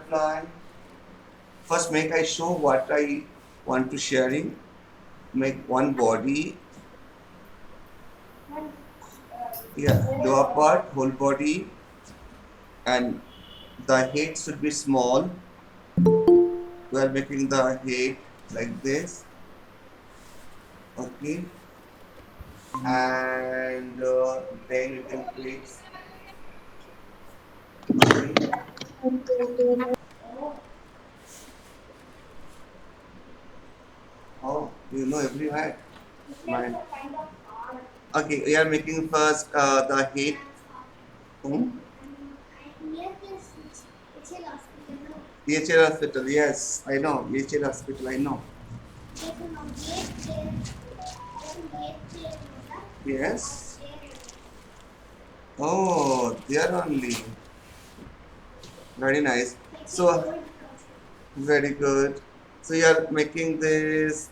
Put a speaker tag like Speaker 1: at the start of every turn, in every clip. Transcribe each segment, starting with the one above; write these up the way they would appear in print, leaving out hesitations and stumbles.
Speaker 1: butterfly. First make I show what I want to sharing. Make one body. Yeah, lower part, whole body, and the head should be small. We are making the head like this. Okay, and then you can create. Okay. Oh, you know everywhere. Mine. Okay, we are making first the head. Hmm? EHL hospital, yes, I know. EHL hospital, I know. Yes. Oh, there only. Very nice. So, very good. So you are making this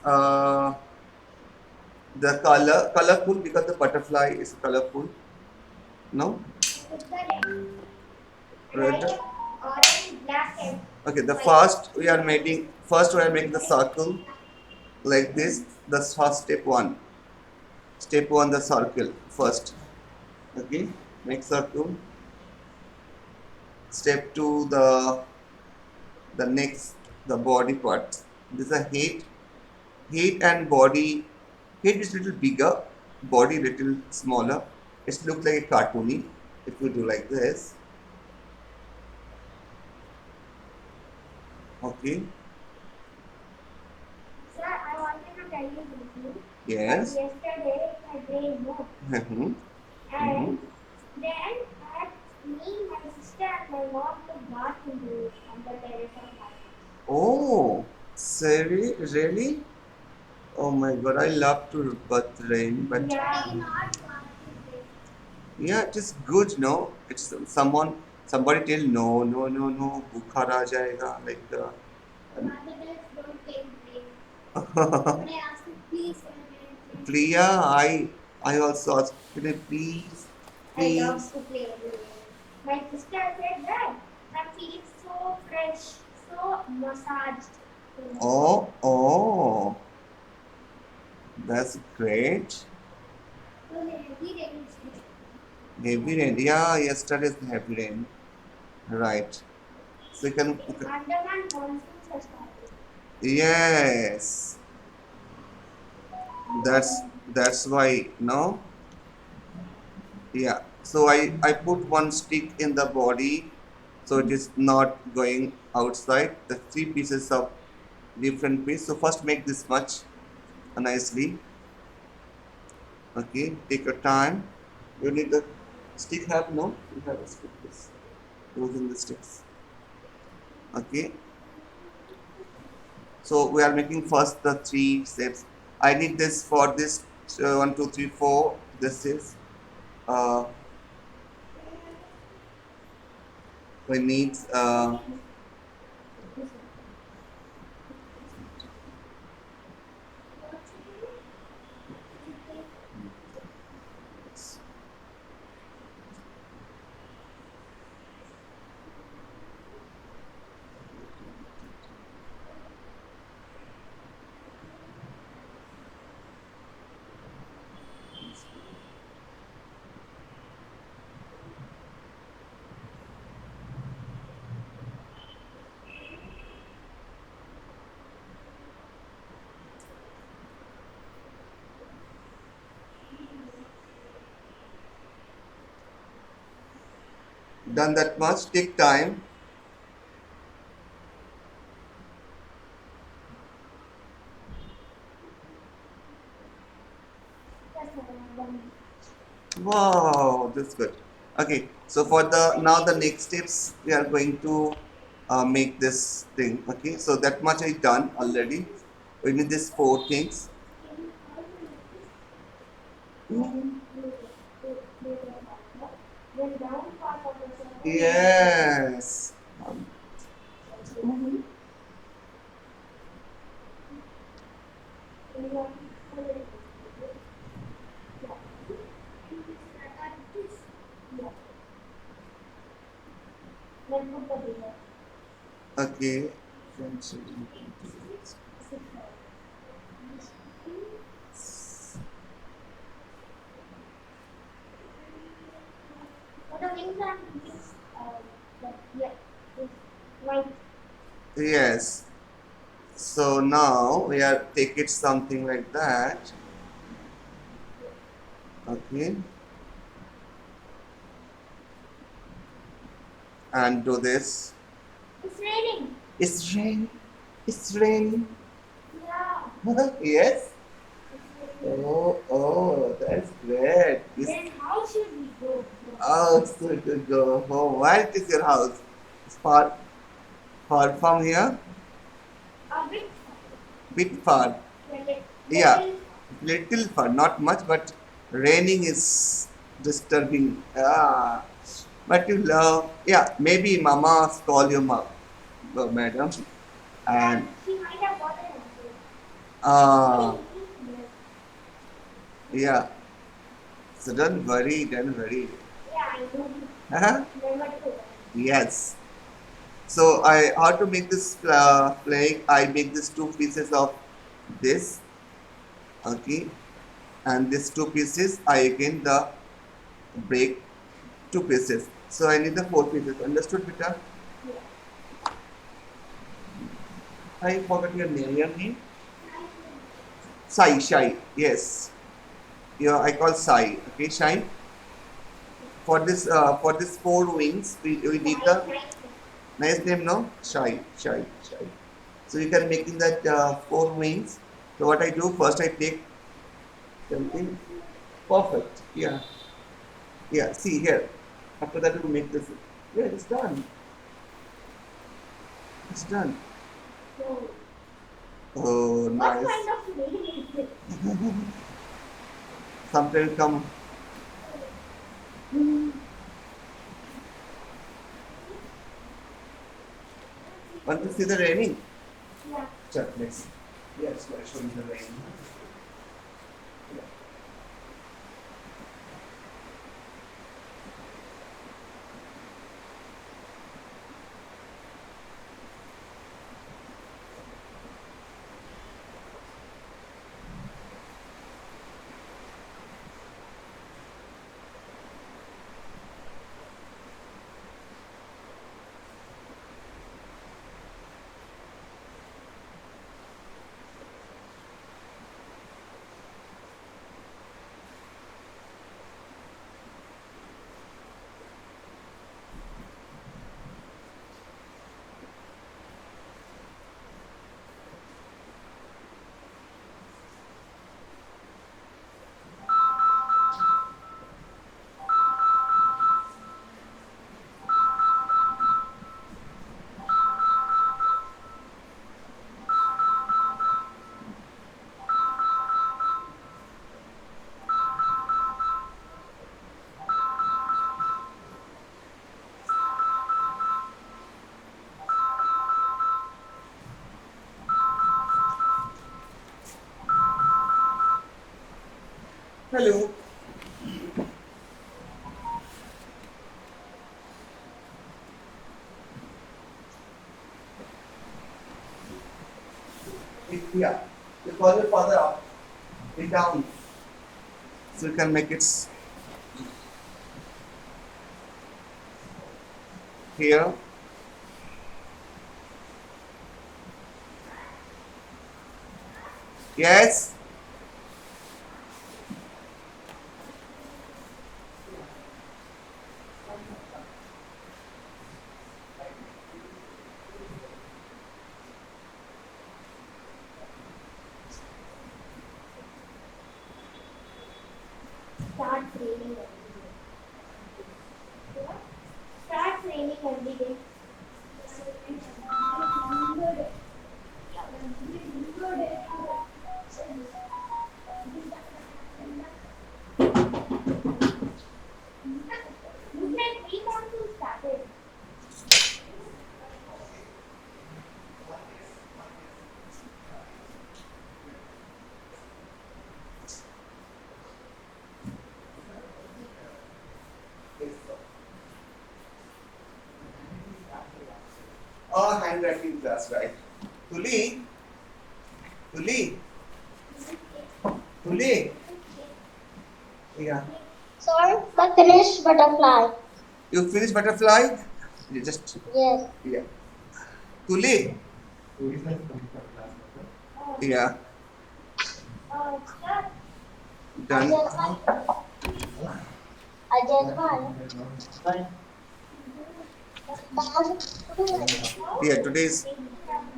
Speaker 1: the colorful because the butterfly is colorful. No? Red. Okay, the first we are making the circle like this. The first step one. Step one the circle first. Okay, make circle. Step two the next the body part. This is a head. Head and body. Head is little bigger, body little smaller. It looks like a cartoony if you do like this. Okay. Sir, I wanted to tell you something. Yes. Yesterday I played no. Mm-hmm. And then my sister and my mom took bath in the on the terrace of my house. Oh, sorry, really? Oh my god, I love to bath rain, but yeah. Yeah, it is good, no? It's somebody tell no, no, no, no, bukhar aa jayega, like please, yeah, I also asked, can I please, please. I love to play everywhere. My sister said that I'm feeling so fresh, so massaged. Oh, oh, that's great. Heavy rain, yeah, yesterday's heavy rain, right? So Andaman monsoons have started. Yes, that's that's why, no? Yeah. So I put one stick in the body, so it is not going outside. The three pieces of different piece. So first make this much nicely. Okay. Take your time. You need the stick. Have no? You have a stick. Yes. Using the sticks. Okay. So we are making first the three steps. I need this for this 1, 2, 3, 4. This is uh, we need done that much. Take time. Wow, that's good. Okay, so for the now the next steps we are going to make this thing. Okay, so that much I done already. We need these four things. Yes. Okay. For the wings I'm using yeah, this white. Yes. So now we are take it something like that. Okay. And do this. It's raining. It's raining. It's raining. Yeah. Yes. Oh, oh, that's great. Then how should we go? Oh, so to go home. Where is your house? It's far from here? A bit far. Bit far. Like yeah, little far. Not much, but raining is disturbing. Ah, but you love. Yeah, maybe Mama call you, madam, and she might have gotten it. Ah, yeah. So don't worry, don't worry. Yeah, I know. Uh-huh. Never to worry. Yes. So I how to make this flag? I make this two pieces of this, okay, and these two pieces I again the break two pieces. So I need the four pieces. Understood, Peter? Yeah. I forgot your name. Your name? Sai. Shai. Yes. Yeah, I call Sai. Okay, Shai. For this four wings, we need the nice name, no? Shai. Shai. Shai. So you can make in that four wings. So what I do first, I take something perfect. Yeah. Yeah. See here. After that, we make this. Yeah, it's done. It's done. Oh, nice. What kind of name is it? Sometimes come. Want to see the raining? Yeah. Check, let's. Yes, let's show you the rain. Yeah. Hello. Yeah. You call your father up. Be down. So you can make it here. Yes. Start raining every day. Start raining every day. handwriting class, right? Tuli, Tuli, Tuli. Yeah.
Speaker 2: Sir, the finished butterfly.
Speaker 1: You finish butterfly? You just.
Speaker 2: Yes.
Speaker 1: Yeah. Tuli. Yeah. Done. Yeah. Today's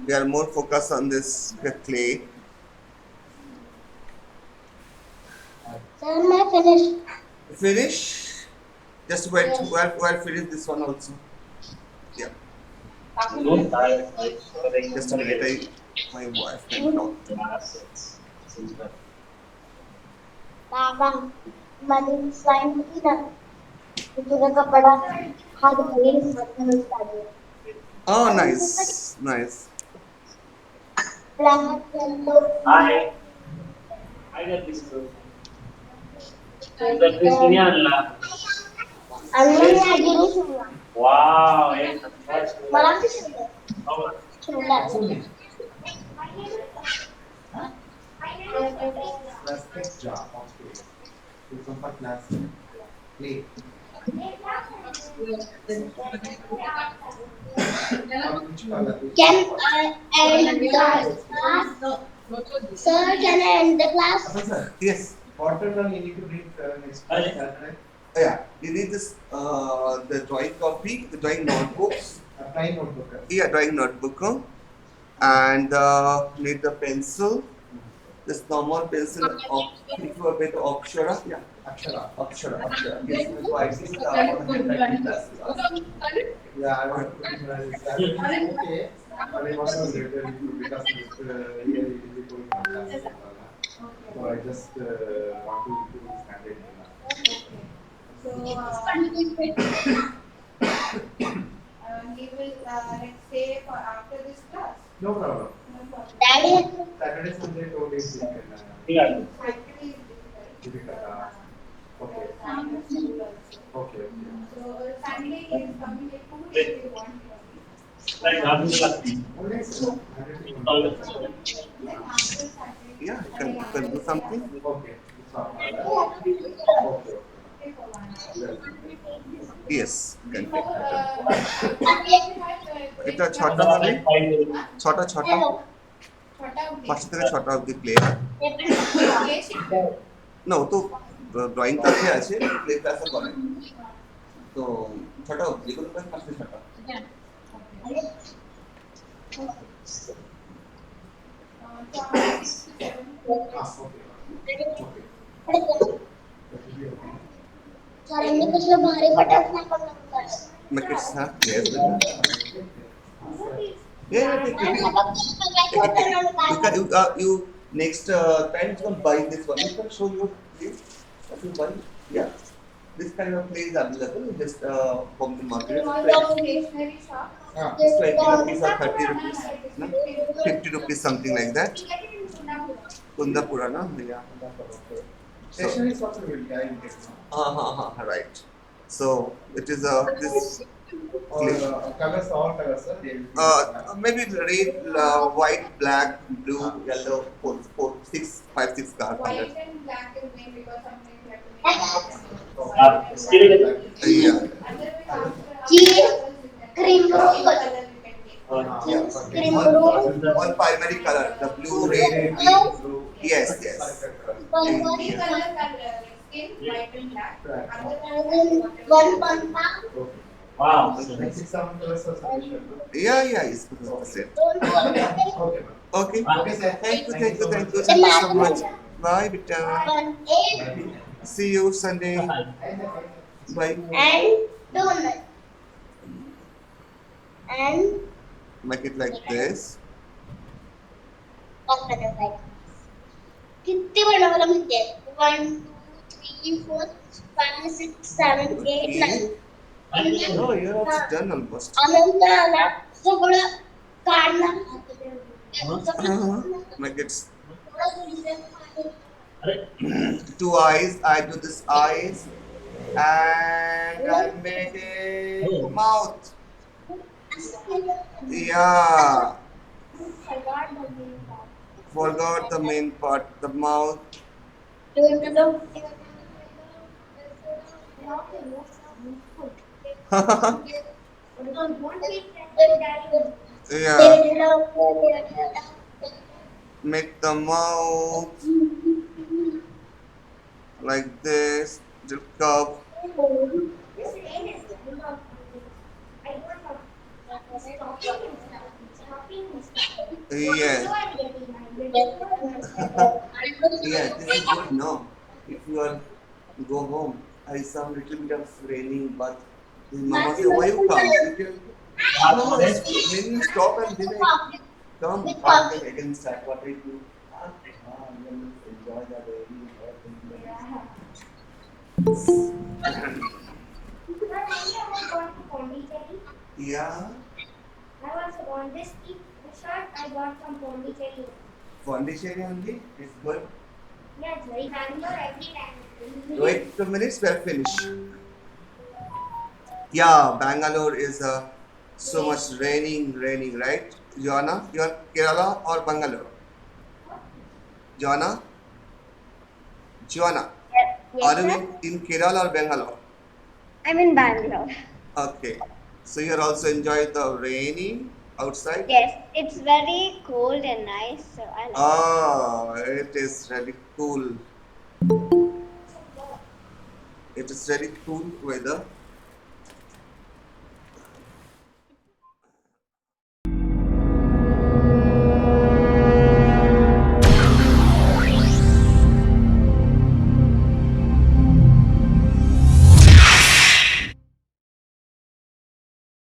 Speaker 1: we are more focused on this clay.
Speaker 2: Sir, am I finished?
Speaker 1: Finish. Just wait.
Speaker 2: Yes.
Speaker 1: We'll finish this one also. Yeah. Just a minute. My wife can talk.
Speaker 2: बाबा माझी slime होती ना तो तुझा कपडा हात घालून हात काढले
Speaker 1: Oh, nice, nice.
Speaker 2: Black yellow आणि मी आधी शिवला मला ते शिवला Can I end the class? Sir, can I end the class?
Speaker 1: Yes.
Speaker 3: Watermelon you need to bring next Saturday.
Speaker 1: Yeah. You need this the drawing copy, the drawing notebooks.
Speaker 3: Applying notebook.
Speaker 1: Yeah, drawing notebook. And need the pencil. This normal pencil of if you are better Akshara. Yeah.
Speaker 3: Akshara.
Speaker 1: Akshara. Yes. So I think handwriting classes.
Speaker 3: Yeah, I want to put it as Saturday. Okay. But I want to later because this year it is going on classes. So I just want to improve this handwriting.
Speaker 4: So he will let's say for after this class.
Speaker 3: No problem.
Speaker 4: No problem.
Speaker 2: Daddy,
Speaker 3: Saturday, Sunday, 2 days we can.
Speaker 4: Saturday is
Speaker 3: Difficult. Okay.
Speaker 4: Sunday is school also.
Speaker 3: Okay.
Speaker 4: So Sunday is coming like 2 days we want from you.
Speaker 3: Okay.
Speaker 1: Yeah. You can do something.
Speaker 3: Okay.
Speaker 4: Okay, for 1 hour.
Speaker 1: Yes. You can
Speaker 4: So
Speaker 1: take that.
Speaker 4: it
Speaker 1: এটা ছটা হবে ছটা ছটা পাঁচটা থেকে ছটা অবধি player না ও তো ড্রয়িং ক্লাসে আছে প্লে ক্লাসে করে তো ছটা অবধি যেগুলো করে পাঁচটা ছটা
Speaker 2: सरांनी कसलं भारी बटरफ्लाय बनवलं
Speaker 1: make it huh? Yes. Yeah, take it. You next time you can buy this one. You can show your place. What you buy? Yeah. This kind of place is available just from the market.
Speaker 4: stationery shop.
Speaker 1: It's 20 rupees or 30 rupees, no? 50 rupees, something like that. Kundapura, no? Yeah.
Speaker 3: Stationery is also very high.
Speaker 1: Right. So it is this
Speaker 3: Colors, all colors, sir. They will be
Speaker 1: maybe red, white, black, blue, yellow, four, six, 5, 6 color.
Speaker 4: White and black is main because sometimes you have to make
Speaker 1: Yeah.
Speaker 2: cream roll.
Speaker 1: Yeah. One primary color, the blue, red, green, blue. Yes, yes.
Speaker 4: Three colors are skin, white and black.
Speaker 2: One panda.
Speaker 3: Wow. Like 6, 7 colors are sufficient.
Speaker 1: Yeah, it's the same.
Speaker 2: Don't forget.
Speaker 1: Okay.
Speaker 3: Okay, sir.
Speaker 1: Thank you so much. Bye, Vita.
Speaker 2: 1 8
Speaker 1: See you Sunday. Bye.
Speaker 2: and donut. And
Speaker 1: Make it like this.
Speaker 2: किती बनवायला म्हणजे 1 2 3 4 5 6 7 8 9
Speaker 1: No, you're done almost.
Speaker 2: आनंदाला सगळं काढणार
Speaker 1: Make it 2 eyes. I do this eyes, and I make a mouth. Yeah,
Speaker 2: Forgot the main part.
Speaker 1: forgot the main part, the mouth.
Speaker 2: Mouth is most useful.
Speaker 1: Yeah,
Speaker 2: But if you don't take that, you die.
Speaker 1: make the mouth like this, the cup.
Speaker 2: This rain is kind of funny. I don't know. It's stopping and starting, stopping and starting. So
Speaker 1: Yes.
Speaker 2: I'm getting migrated towards my study.
Speaker 1: Yeah, this is good, no? If you are go home, I some little bit of raining, but the mama say, why you come? You can, mama, it's raining, stop and then I come back and again start what I do. I will enjoy the raining.
Speaker 2: Yeah. But only I was going to Pondicherry.
Speaker 1: Yeah,
Speaker 2: I was on this shirt I got from Pondicherry.
Speaker 1: Pondicherry only, it's good.
Speaker 2: Yeah, it's very Bangalore every time.
Speaker 1: Wait 2 minutes, we're finished. Yeah, Bangalore is so much raining, right? Joanna, you are Kerala or Bangalore? Joanna, Joanna,
Speaker 2: Yes,
Speaker 1: are you
Speaker 2: sir.
Speaker 1: in Kerala or Bangalore?
Speaker 2: I'm in Bangalore.
Speaker 1: Okay, so you are also enjoy the raining outside.
Speaker 2: Yes, it's very cold and nice, so I like it.
Speaker 1: Ah, it is really cool. It is very cool weather.